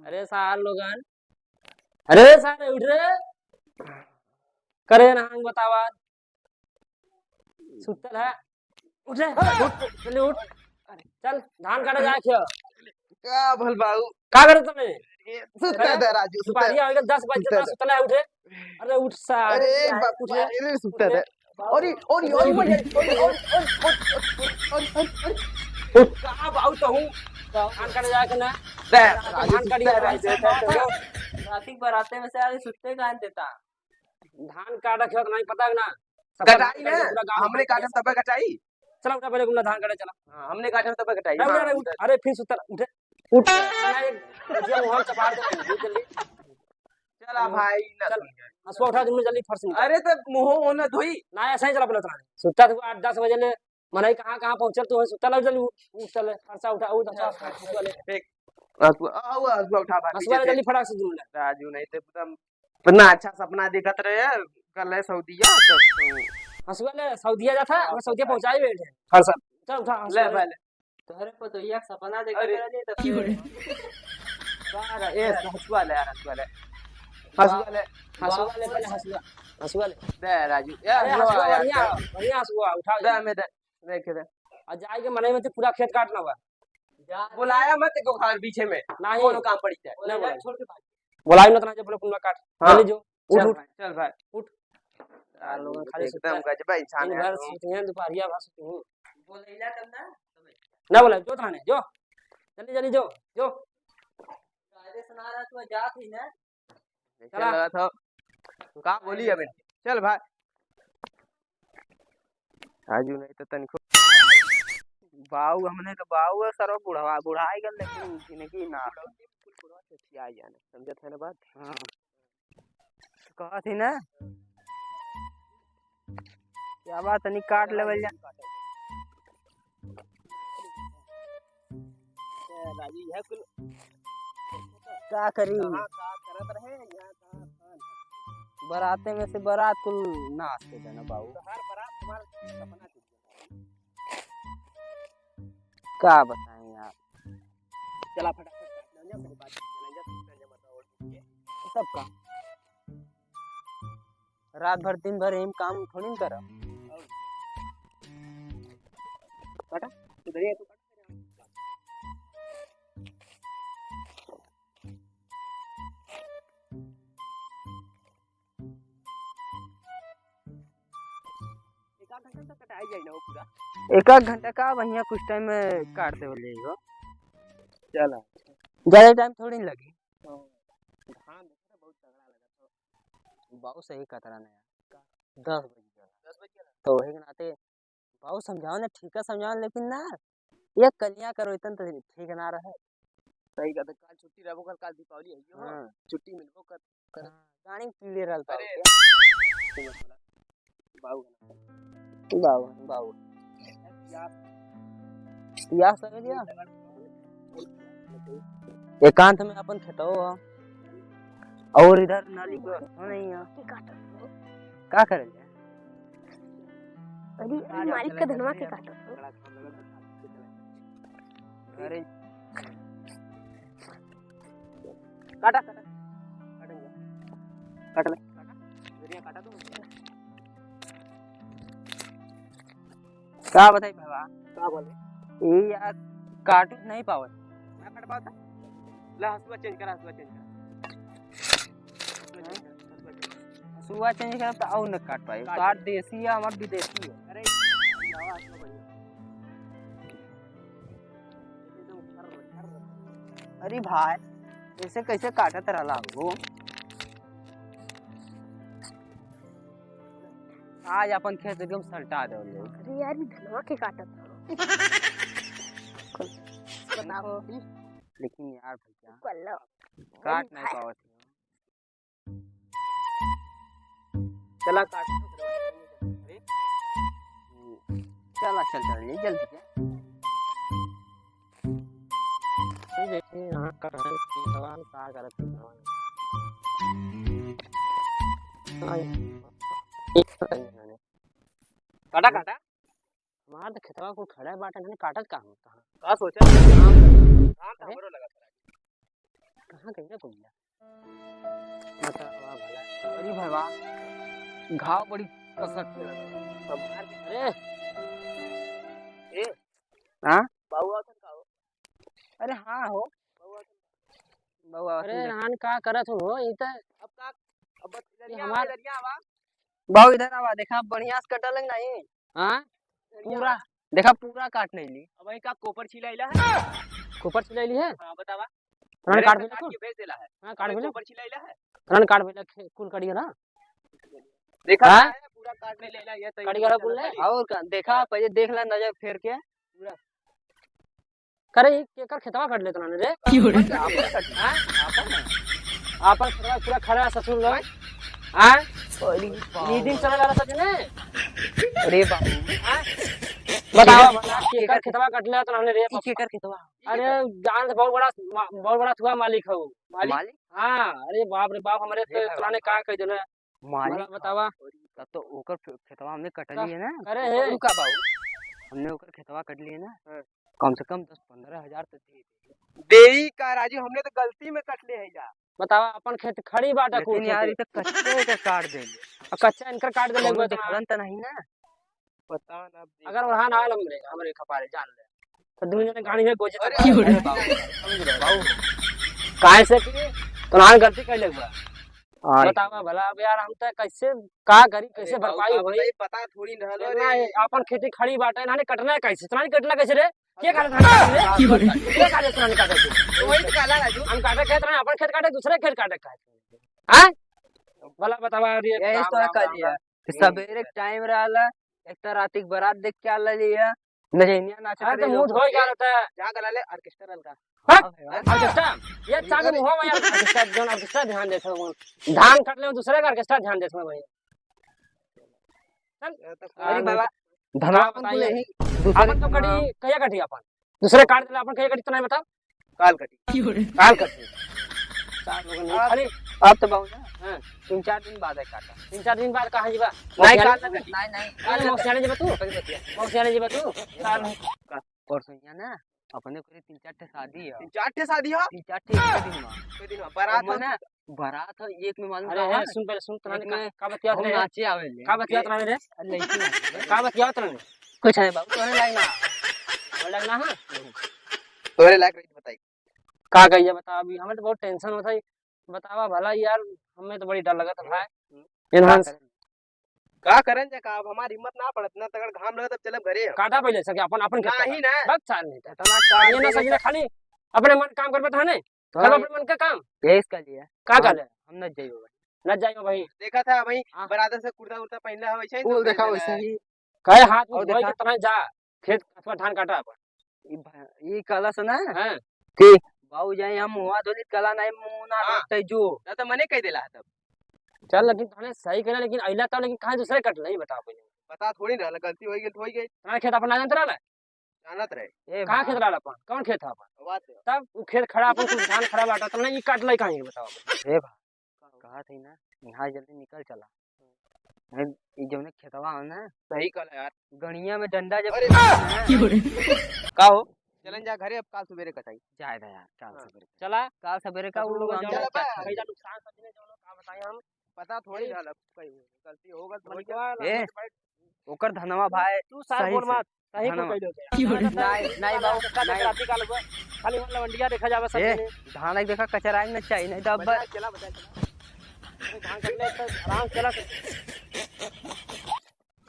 अरे सार लोगन, अरे सारे उठ रे, करे ना हंग बतावा, सुतल है, उठ रे, उठ, जल्दी उठ, चल धान काटे जाए क्यों? क्या भल बाबू क्या करे तुमने? सुता था राजू सुता दुपहरी आएगा 10 बजे तक सुतल है, उठ रे, अरे उठ सार, अरे उठ रे, अरे सुता था और कहाँ बाऊ तो हूँ, धान काटे जाए के ना, धान काटी रातिक बराते में से आज सुत्ते कहाँ देता धान काटा खेत नहीं पता है ना, कटाई ना हमने काटा तब कटाई चला उठा पहले धान काटे चला, हाँ हमने काटा तब कटाई अरे फिर सुतर उठे उठ मैं मुहर चपाड़ दे जल्दी चला भाई चल हसुआ उठा जल्दी जल्दी फर्श में अरे तो मुंह होना धोई ना ऐसा ही चला पहले उतरा सुता था 8-10 बजे ले मनाई कहां पहुंचल तो सुता लग जल्दी उठ चल फरसा उठा हसुआ ले एक हसुआ उठा भाई हसुआ जल्दी फटाक से जुमला राजू नहीं तो एकदम इतना अच्छा सपना देखत रहे कल है सऊदीया तो हसुआ ले सऊदीया जाता मैं सऊदीया पहुंचाई बैठे फरसा चल उठा ले पहले तोहरे को तो ये सपना देखा तेरा नहीं तो सारा ए हसुआ ले यार हसुआ ले हसुआ ले पहले हसुआ ले दे राजू यार बढ़िया हसुआ उठा दे में दे देख दे और जाए के मने में तो पूरा खेत काटना हुआ बुलाया मत को घर पीछे में नहीं कोनो काम पड़ी जाए ना छोड़ के बुलाई ना तना जब पुनः काट जल्दी जो उठ चल भाई उठ खाली एकदम गजब इंसान है घर सुतियां दोपहरिया भास हूं बोलैला तब ना बोला जो थाने जो जल्दी जल्दी जो अरे सुना रहा तू जात ही ना चला लगा था का बोली अबे चल भाई राजू नहीं तो तनिको बाऊ हमने तो बाऊ सरो बुढ़ाई गल लेकिन जिंदगी ना आ जाने समझत है ना बात हां कहा थी ना क्या बात नहीं काट लेवल जा राजू यह कुल क्या करी करत रहे बराते में से बारात कुल नाचते थे ना बाबू हर बारात तुम्हारा सपना क्या बताएं यार चला फटाफट सबका रात भर दिन भर हम काम थोड़ी न करा काटा सुधरिए तो एक घंटा का बढ़िया कुछ टाइम में काट दे बोले हो चला ज्यादा टाइम थोड़ी न लगी धान देखा बहुत तगड़ा लगा था बाबू सही कतरा नहीं 10 बजे तो वही नाते बाबू समझाओ ना ठीक है समझाओ लेकिन ना ये कलियां करो इतन तो ठीक ना रहे सही कहता कल छुट्टी रहबो कल दीपावली है हां छुट्टी मिलबो कर गाड़ी पीले रहता अरे बाबू या समझ लिया एकांत में अपन खेतो और इधर नाली को नहीं है क्या करे अरे मालिक का धनवा के काटो अरे काटा काट ले काटा तो क्या बताई बाबा क्या बोले ये यार काटू नहीं पावे मैं काट पाता ला हसुआ चेंज कर हसुआ चेंज कर तो और न काट पाए काट देसी है हमार विदेशी है अरे लावा हसुआ बढ़िया अरे भाई ऐसे कैसे काटत रहला वो आज अपन खेत एकदम सल्टा दे अरे यार ये धनवा के काटत बताओ लेकिन यार भैया कल्ला काट नहीं पावत चला काट चला चल जल्दी देखिए यहाँ कर रहे हैं सवाल क्या करते हैं काटा हमार तो खेतवा को खड़ा है बाटे नहीं काटत कहाँ होता है का सोचा हां तो अरे? हमरो लगा था कहाँ गई ना तुम बतावा भला अरे भैया घाव बड़ी कसक के लगा अरे हाँ बाबू आतन का हो अरे हाँ हो बउआ अरे नहान का करत हो ई त अब का अब ये हमार लड़िया आवा बाबू इधर आवा देखा बढ़िया से कटल है नहीं हां पूरा देखा पूरा काट नहीं ली अब वही का कोपर छिलाइला है ऊपर चले ली है हां बतावा रन काट के भेले तू भेज देला है हां काट भेले कोपर छिलाइला है रन काट भेले कुल कड़ी ना देखा हाँ? है पूरा काटने लेला ये तो कड़ी गला कुल ले और देखा पहले देख ले नजर फेर के करे ई केकर खेतवा काट लेत ना रे हां आपन खेतवा पूरा खड़ा ससुर लोग हां ई दिन चला जा रहा था ने अरे बाबू बताओ भला केकर खेतवा काट लेत ना रे केकर खेतवा अरे जान से बहुत बड़ा हुआ मालिक हो मालिक हाँ अरे बाप रे बाप हमारे तो इतना ने का कह देना मालिक बतावा तब तो ओकर खेतवा हमने कट ली है ना अरे हे का बाबू हमने ओकर खेतवा कट लिए ना कम से कम 10-15 हजार तो दे देई का राजू हमने तो गलती में कट ले है जा बतावा अपन खेत खड़ी बाटा को लेकिन यार ये तो कच्चे का काट देंगे कच्चा इनकर काट दे कोनो लेगो दिखलन तो नहीं ना पता ना अगर वहां ना आलम रे हमरे खपारे जान ले तो दुनिया ने गाड़ी में गोजे अरे अरे बाबू समझ रहे बाबू काहे से कि तो ना गलती कर लेगो बतावा भला अब यार हम तो कैसे का करी कैसे भरपाई होई पता थोड़ी रहलो ना रे अपन खेती खड़ी बाटा ना कटना है कैसे इतना नहीं कटना कैसे रे के काटे था के काटे इतना नहीं काटे तो वही तो काला राजू हम काटे खेत रहे अपन खेत काटे दूसरे खेत काटे काहे हैं भला बतावा ये यही तो कर लिया सवेरे टाइम रहला एक तो रात की बारात देख के आला लिया नजनिया नाच अरे तो मूड हो गया रहता है जहां गला ले ऑर्केस्ट्रा का ऑर्केस्ट्रा ये चाके मुंह में यार ऑर्केस्ट्रा जोन ऑर्केस्ट्रा ध्यान देते हो धान कट ले दूसरे का ऑर्केस्ट्रा ध्यान देते हो भाई अरे बाबा धनवा अपन को नहीं अपन तो कड़ी कया कटी अपन दूसरे काट दे अपन कया कटी तो नहीं बताओ काल कटी काल कटी चार लोग नहीं खाली अब तो बाबू ना हां 3-4 दिन बाद है काटा 3-4 दिन बाद कहां जीवा नहीं काल ना कटी नहीं मौसियाने जीवा तू मौसियाने जीवा तू साल परसों ना अपने कोई 3-4 ठे शादी है 4 ठे शादी हो 3-4 ठे एक दिन में कोई दिन बारात हो ना बारात हो एक में मालूम अरे का है सुन पहले सुन तो एक में का बतिया हम रे नाचे आवेले का बतिया रे लड़की नाचे का बतिया रे कुछ है बाबू तोने लगना लगना है तोरे लायक रही बताई का कहिए बता अभी हमें तो बहुत टेंशन होता है बतावा भला यार हमें तो बड़ी डर लगत है भाई एनहांस का करन जा का अब हमारी हिम्मत ना पड़त ना तगड़ घाम लगत अब चलब घरे काटा पहले सके अपन अपन नहीं ना बस चाल नहीं इतना ये ना सके खाली अपने मन काम करबे था ने कर अपने मन का काम ये इसका लिया का कर ले हम न जाइयो न जाइयो भाई देखा था भाई हाँ। बरादर से कुर्ता उर्ता पहनला है वैसे ही फूल देखा वैसे ही कहे हाथ और धोई देखा। के तरह जा खेत अथवा धान काटा अपन ये कला सुना हां कि बाबू जाए हम हुआ धोली कला नहीं मुंह ना हाँ। रोते जो ना तो मने कह देला है तब चल लेकिन तने सही कहना लेकिन अइला तो लेकिन कहां दूसरे कट नहीं बता पहले पता थोड़ी रहला गलती होई गेल तो होई गई तने खेत अपन ना जानत रहला जानत रहे ए कहां खेत रहला अपन कौन खेत था अपन बात तब उ खेत खड़ा अपन कुछ धान खड़ा बाटा तने ये काट लाई कहां बताओ ए भा कहा थी ना यहाँ जल्दी निकल चला ये जो ने खेतवा है ना सही कहला यार गणिया में डंडा जब अरे का हो चलन जा घरे अब काल सवेरे कटाई जाए दा यार काल सवेरे चला काल सवेरे का वो हम चला बा। भैया नुकसान समझने दोनों का बताएं हम पता थोड़ी रहला कहीं गलती हो गल तो होई ए ओकर धनवा भाई तू सार सही बोल से। मत सही को धनवा। कह दो नहीं बाबू का नहीं राती काल खाली मतलब वंडिया देखा जावे सब ए ने धान एक देखा कचरा में चाहिए नहीं तो अब बजा चला बजा धान कट ले तो आराम चला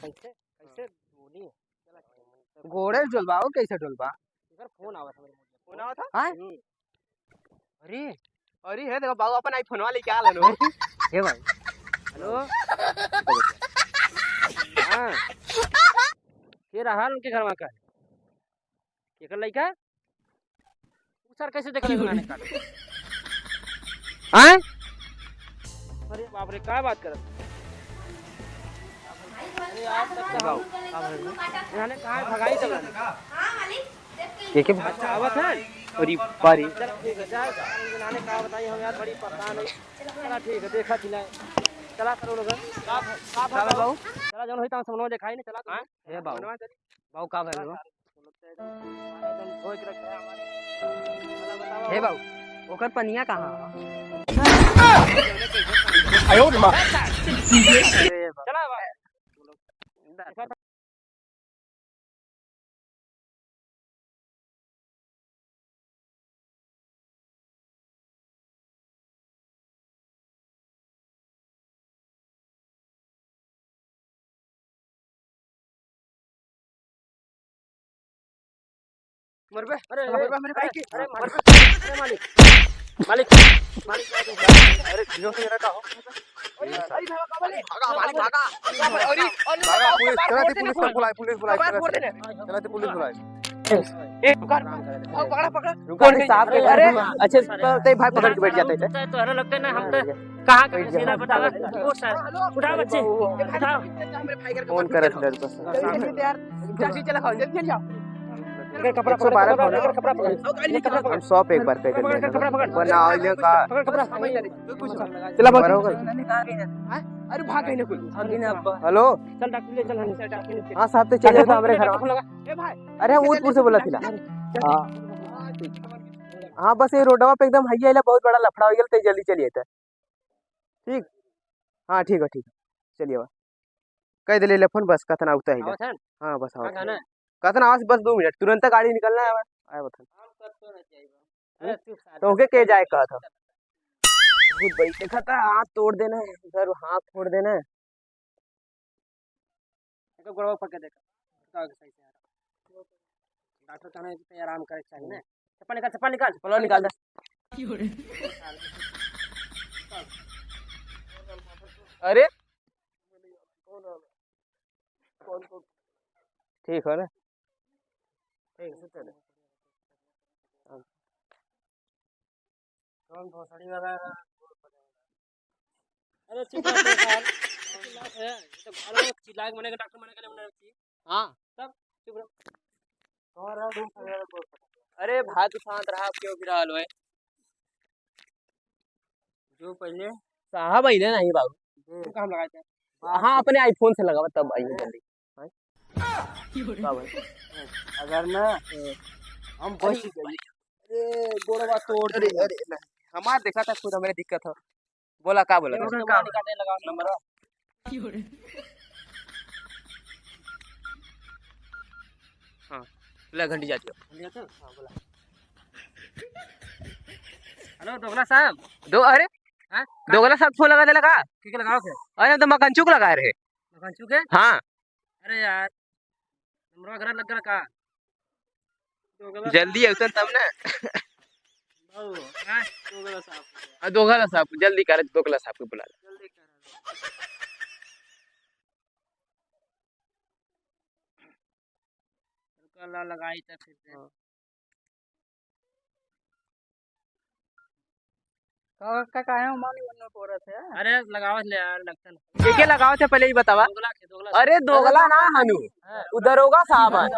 कैसे कैसे बोली घोड़े डोलबाओ कैसे डोलबा इधर फोन आवत है फोन आवा था हां अरे अरे है देखो बाबू अपन आईफोन वाले क्या लानो हे भाई हेलो हां के रहा उनके घर में का के कर लइका उ सर कैसे देख ले मैंने काट हैं अरे बाप रे क्या बात करत अरे आज तक तो इन्होंने कहा भगाई चल के अच्छा आवत है अरे बारी चल ठीक है जा इन्होंने कहा बताई हम यार बड़ी परेशान है चला ठीक है देखा चिल्लाए चला करो लोग का बाबू चला जौन होई ता समनो दिखाई नहीं चला तू हे बाबू बाबू का भइल बा धोई के रखे हमारे हे बाबू ओकर पनिया कहाँ चला मरबे अरे मेरे भाई की अरे मालिक मालिक अरे जियो से रखा हो मालिक भागा अरे भागा पुलिस चला पुलिस बुलाए पकड़ा साहब के अरे अच्छे ते भाई पकड़ के बैठ जाते थे तो हरा लगता है ना हम तो कहां का सीधा बतावा वो सर उठा बच्चे उठाओ फोन करे थे लड़का चाची चला खाओ जल्दी जाओ कपड़ा 112 फोन कपड़ा पकड़ हम 100 पे एक बार पे कर कपड़ा पकड़ बनाओ ले का कपड़ा चला बाहर हो गई अरे भाग गई ना कुल हेलो चल डॉक्टर ले चल हम हां साहब तो चले था हमरे घर ए भाई अरे हम ऊटपुर से बोला थिला हां हां बस ये रोडवा पे एकदम हइया बहुत बड़ा लफड़ा हो गेल ते जल्दी चलिए त ठीक हां ठीक है चलिए बा कह दे ले फोन बस कतना उता है हां बस आओ कतना आज बस 2 मिनट तुरंत गाड़ी निकलना है आया बता तो ओके के जाए कहा था बहुत बड़ी देखा था हाथ तोड़ देना है इधर हाथ फोड़ देना है तो गोड़वा पकड़ देख का सही से डॉक्टर कहने पे आराम करे चाहिए ना चप्पल निकाल चलो निकाल दे अरे ठीक है ना ठीक सुते दे कौन भोसड़ी वाला अरे चुप रह यार तो घर में चिल्ला के मने के डॉक्टर मने के मने रखी हां सब चुप रह और अरे भाई तू शांत रहा क्यों गिरा हाल है जो पहले साहब आइले नहीं बाबू तू काम लगाए थे हां अपने आईफोन से लगावा तब आइए जल्दी अगर ना हम बच गए अरे गोड़वा तोड़ अरे अरे हमार देखा था खुद हमें दिक्कत हो बोला का बोला निकालने लगा नंबर हां ले घंटी जाती हो हेलो दोगला साहब दो अरे हां दोगला साहब फोन लगा दे लगा ठीक लगाओ के अरे तो मकनचुक लगाए रहे मकान चुके हां अरे यार नंबर घर लग गया का दोगला जल्दी आउतन तब ना ओ हां दोगला साहब दोगला साहब जल्दी कर दोगला साहब को बुला जल्दी कर कल लगाई था फिर से का है मानी बनने को रहा थे अरे लगावत ले यार लगता के लगाओ थे पहले ही बतावा दोगला अरे दोगला ना हनु उधर होगा साहब हां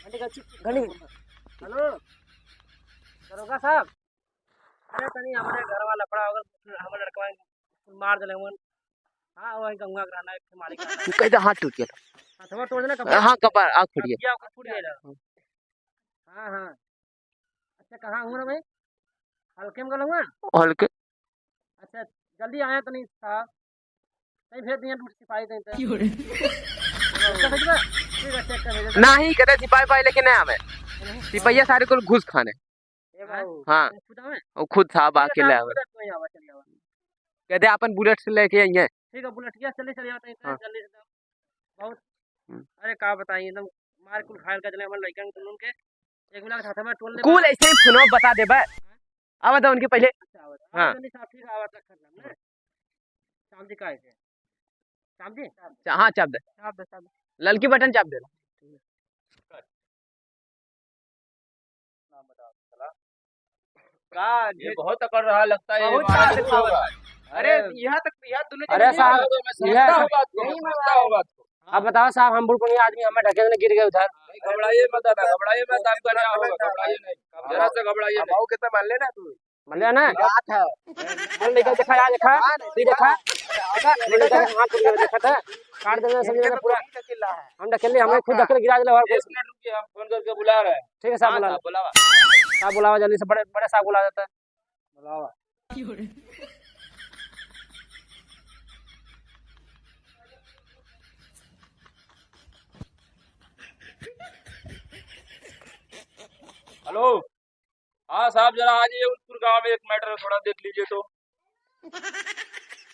घंटी हेलो दरोगा साहब अरे तनी हमारे घर वाला पड़ा अगर हमर लड़का मार देले मन हां वही गंगा कराना है मालिक कहते हाथ टूट गया हाथवा तोड़ देना कपड़ा हां कपार आंख फूट गया किया फूट गया हां हां अच्छा कहां हूं ना भाई हल्के में गलवा हल्के अच्छा जल्दी आया तो नहीं साहब नहीं भेज दिया दूसरी सिपाही देते ठीक है चेक कर भेज नहीं कहते सिपाही पाई लेकिन नहीं हमें सिपाहिया सारे को घुस खाने ए बाबू हाँ खुदा में वो खुद साहब आके ले आवे नहीं आवा चलिए आवा कहते अपन बुलेट से लेके आइए ठीक है बुलेट किया चलिए चलिए आते हैं हाँ। जल्दी से बहुत अरे का बताइए एकदम मार कुल खायल का चले हमर लइकन तुन के एक मिला हाथ में टोल ले कूल ऐसे ही फोनो बता दे बे आवा तो उनके पहले हां हाँ। जल्दी साहब फिर आवा तक कर ना शाम जी काहे से शाम जी हाँ चाप दे ललकी बटन चाप दे का ये बहुत कर रहा लगता है अरे यहाँ दोनों अरे साहब आप बताओ साहब हम बुढ़ आदमी हमें ढके में गिर गए उधर घबराइए मत काम करना होगा घबराइए नहीं जरा से घबराइए नहीं कितना मान लेना तू मतलब ना बात है मन लेकर देखा यार देखा तू देखा देखा हाथ टूट गया देखा था काट देना समझे ना पूरा हम अकेले हमें खुद अकेले गिरा दिला और 1 मिनट रुकिए, हम फोन करके बुला रहे हैं। ठीक है साहब बुला बुलावा। साहब बुलावा जल्दी से बड़े बड़े साहब बुला देता है बुलावा हेलो, हाँ साहब जरा आ जाइए उदयपुर गांव में, एक मैटर है थोड़ा देख लीजिए तो।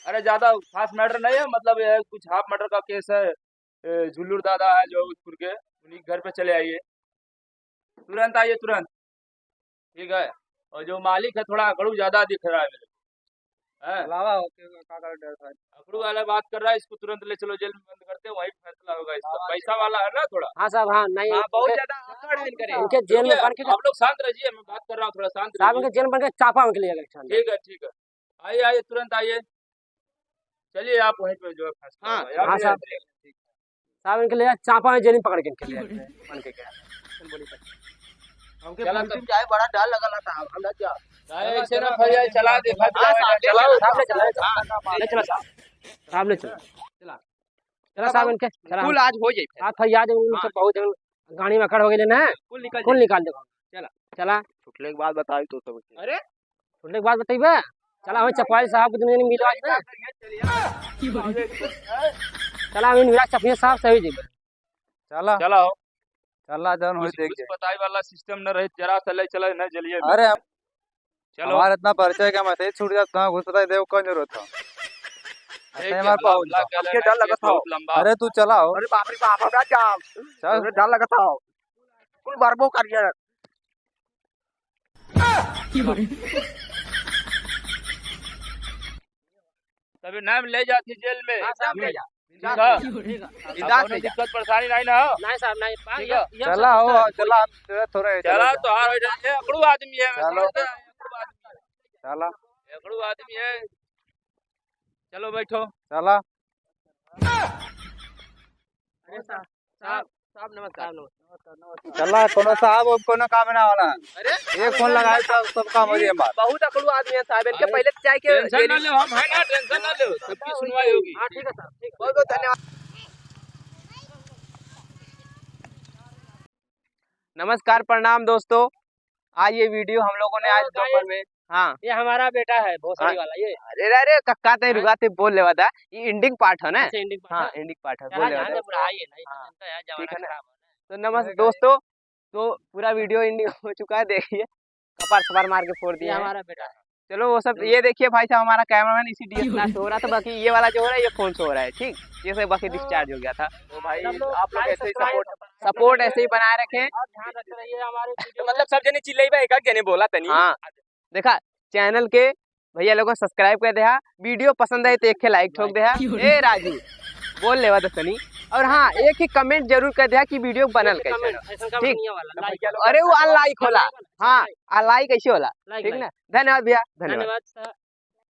अरे ज्यादा खास मैटर नहीं है, मतलब ये कुछ हाफ मर्डर का केस है। झुल्लूर दादा है जो उदयपुर के, उन्हीं घर पे चले आइए, तुरंत आइए तुरंत। ठीक है, और जो मालिक है थोड़ा अकड़ू ज्यादा दिख रहा है मेरे को, है बुलावा होके का कर डर था। अकड़ू वाला बात कर रहा है, इसको तुरंत ले चलो जेल में बंद करते हैं, वही फैसला होगा इसका। पैसा वाला है ना थोड़ा, हाँ साहब हाँ नहीं बहुत ज्यादा अकड़ है इनके। इनके जेल में बन के आप लोग शांत रहिए, मैं बात कर रहा हूँ, थोड़ा शांत साहब रहिए। इनके जेल में बन के चापा में लिए गए ठीक है, आइए आइए तुरंत आइए, चलिए आप वहीं पे जो है फैसला होगा। यहाँ हाँ पे- साहब साहब इनके लिए चापा में जेल में पकड़ के इनके लिए बन के गया हमके चला पुलिस में जाए बड़ा डर लगला था हमरा क्या ऐसे ना भैया चला देखा चलाओ साहब ले चलो ले चलो साहब ले चलो चला साहब इनके चला कुल आज हो जाए आप फरियाद उनके बहुत गाड़ी में खड़ हो गए ना कुल निकाल दो चला छुटले के बाद बताई तो सब अरे छुटने के बाद बताइबे चला हम चपरासी साहब की दुनिया में मिलवा ना चला हम विराट चपिया साहब सही जी चला चला चला जन हो देख कुछ बताई वाला सिस्टम न रहे, जरा चले चले न जलिए। अरे चलो हमारा इतना परिचय का मैसेज छूट जाता कहाँ घुस बताई देव कौन जरूरत था। एक हमारे के पास खिलाफ क्या के डर लगा था। बहुत लंबा। अरे तू चला हो अरे बाप रे बाप हमरा जाम चल डर लगा था कुल बरबो करिए तभी नाम ले जाती जेल में। हाँ साहब ले जा ठीक है? ठीक है अब कोई दिक्कत परेशानी नहीं ना हो। नहीं साहब नहीं ठीक है। चला हो चला हम थोड़ा चला तो हार अकड़ू आदमी है, मैं चलो। समझता हूँ, अकड़ू आदमी है। चला अकड़ू आदमी है, चलो बैठो। चला अरे साहब साहब साहब नमस्कार चला कोनो साहब और कोनो काम ना वाला एक फोन लगाए तो सब काम हो जाए बात। बहुत अकड़ू आदमी है साहब इनके पहले चाय के टेंशन ना लो, हम है ना, टेंशन ना लो, सबकी सुनवाई होगी। हाँ ठीक है साहब ठीक है बहुत बहुत धन्यवाद। नमस्कार प्रणाम दोस्तों, आज ये वीडियो हम लोगों ने आज दोपहर में हाँ ये हमारा बेटा है भोसड़ी वाला ये अरे अरे कक्का ते रुगाते बोल लेवा था ये एंडिंग पार्ट है ना ऐसे एंडिंग हाँ एंडिंग पार्ट है चला बोल लेवा जाने था। बुढ़ाई है नहीं हाँ, जानता है ठीक है जमाना ना। खराब तो नमस्ते दोस्तों, तो पूरा वीडियो एंडिंग हो चुका है, देखिए कपार सपार मार के फोड़ ये दिया है। हमारा बेटा है चलो वो सब ये देखिए भाई साहब, हमारा कैमरामैन इसी डीएसएलआर से हो रहा था, बाकी ये वाला जो हो रहा है ये फोन से हो रहा है। ठीक, ये सब बाकी डिस्चार्ज हो गया था। तो भाई सब लोग आप लोग like, ऐसे ही subscribe सपोर्ट ऐसे ही बनाए रखें। और ध्यान रखते रहिए हमारे वीडियो मतलब सब जने चिल्लाई बा एक जने बोला तनी हाँ देखा चैनल के भैया लोगों सब्सक्राइब कर दे, वीडियो पसंद आए तो एक लाइक ठोक दे। ए राजू बोल लेवा तो तनी, और हाँ एक ही कमेंट जरूर कर दे कि वीडियो बनल कैसे है। ऐसा काम ठीक। नहीं है वाला लाइक अरे वो अनलाइक होला हाँ अनलाइक कैसे होला लाइक ठीक ना। धन्यवाद भैया धन्यवाद। धन्यवाद सर।